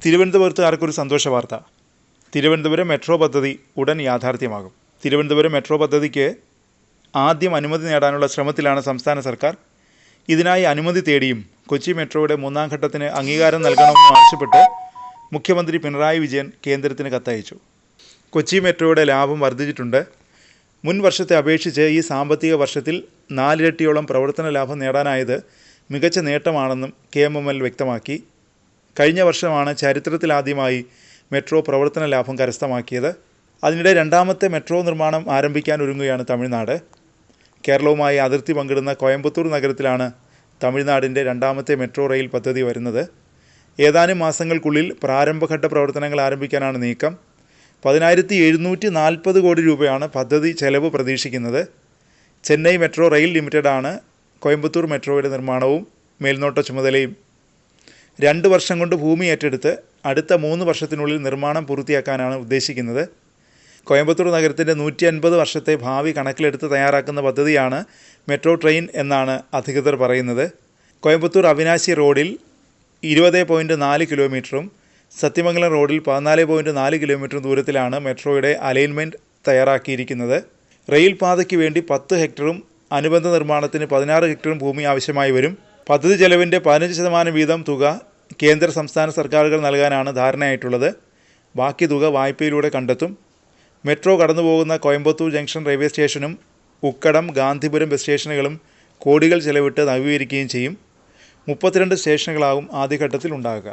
തിരുവനന്തപുരത്തുകാർക്കൊരു സന്തോഷ വാർത്ത. തിരുവനന്തപുരം മെട്രോ പദ്ധതി ഉടൻ യാഥാർത്ഥ്യമാകും. തിരുവനന്തപുരം മെട്രോ പദ്ധതിക്ക് ആദ്യം അനുമതി നേടാനുള്ള ശ്രമത്തിലാണ് സംസ്ഥാന സർക്കാർ. ഇതിനായി അനുമതി തേടിയും കൊച്ചി മെട്രോയുടെ 3ാം ഘട്ടത്തിന് അംഗീകാരം നൽകണമെന്നും ആവശ്യപ്പെട്ട് മുഖ്യമന്ത്രി പിണറായി വിജയൻ കേന്ദ്രത്തിന് കത്തയച്ചു. കൊച്ചി മെട്രോയുടെ ലാഭം വർദ്ധിച്ചിട്ടുണ്ട്. മുൻ വർഷത്തെ അപേക്ഷിച്ച് ഈ സാമ്പത്തിക വർഷത്തിൽ 4 ഇരട്ടിയോളം പ്രവർത്തന ലാഭം നേടാനായത് മികച്ച നേട്ടമാണെന്നും KMML വ്യക്തമാക്കി. കഴിഞ്ഞ വർഷമാണ് ചരിത്രത്തിലാദ്യമായി മെട്രോ പ്രവർത്തന ലാഭം കരസ്ഥമാക്കിയത്. അതിനിടെ 2ാമത്തെ മെട്രോ നിർമ്മാണം ആരംഭിക്കാൻ ഒരുങ്ങുകയാണ് തമിഴ്നാട്. കേരളവുമായി അതിർത്തി പങ്കിടുന്ന കോയമ്പത്തൂർ നഗരത്തിലാണ് തമിഴ്നാടിൻ്റെ 2ാമത്തെ മെട്രോ റെയിൽ പദ്ധതി വരുന്നത്. ഏതാനും മാസങ്ങൾക്കുള്ളിൽ പ്രാരംഭഘട്ട പ്രവർത്തനങ്ങൾ ആരംഭിക്കാനാണ് നീക്കം. 10,740 കോടി രൂപയാണ് പദ്ധതി ചെലവ് പ്രതീക്ഷിക്കുന്നത്. ചെന്നൈ മെട്രോ റെയിൽ ലിമിറ്റഡാണ് കോയമ്പത്തൂർ മെട്രോയുടെ നിർമ്മാണവും മേൽനോട്ട ചുമതലയും. 2 വർഷം കൊണ്ട് ഭൂമി ഏറ്റെടുത്ത് അടുത്ത 3 വർഷത്തിനുള്ളിൽ നിർമ്മാണം പൂർത്തിയാക്കാനാണ് ഉദ്ദേശിക്കുന്നത്. കോയമ്പത്തൂർ നഗരത്തിൻ്റെ 150 വർഷത്തെ ഭാവി കണക്കിലെടുത്ത് തയ്യാറാക്കുന്ന പദ്ധതിയാണ് മെട്രോ ട്രെയിൻ എന്നാണ് അധികൃതർ പറയുന്നത്. കോയമ്പത്തൂർ അവിനാശി റോഡിൽ 20.4 കിലോമീറ്ററും സത്യമംഗലം റോഡിൽ 14.4 കിലോമീറ്ററും ദൂരത്തിലാണ് മെട്രോയുടെ അലൈൻമെൻറ്റ് തയ്യാറാക്കിയിരിക്കുന്നത്. റെയിൽ പാതയ്ക്ക് വേണ്ടി 10 ഹെക്ടറും അനുബന്ധ നിർമ്മാണത്തിന് 16 ഹെക്ടറും ഭൂമി ആവശ്യമായി വരും. പദ്ധതി ചെലവിൻ്റെ 15% വീതം തുക കേന്ദ്ര സംസ്ഥാന സർക്കാരുകൾ നൽകാനാണ് ധാരണയായിട്ടുള്ളത്. ബാക്കി തുക വായ്പയിലൂടെ കണ്ടെത്തും. മെട്രോ കടന്നുപോകുന്ന കോയമ്പത്തൂർ ജംഗ്ഷൻ റെയിൽവേ സ്റ്റേഷനും ഉക്കടം, ഗാന്ധിപുരം ബസ് സ്റ്റേഷനുകളും കോടികൾ ചെലവിട്ട് നവീകരിക്കുകയും ചെയ്യും. 32 സ്റ്റേഷനുകളാകും ആദ്യഘട്ടത്തിൽ ഉണ്ടാകുക.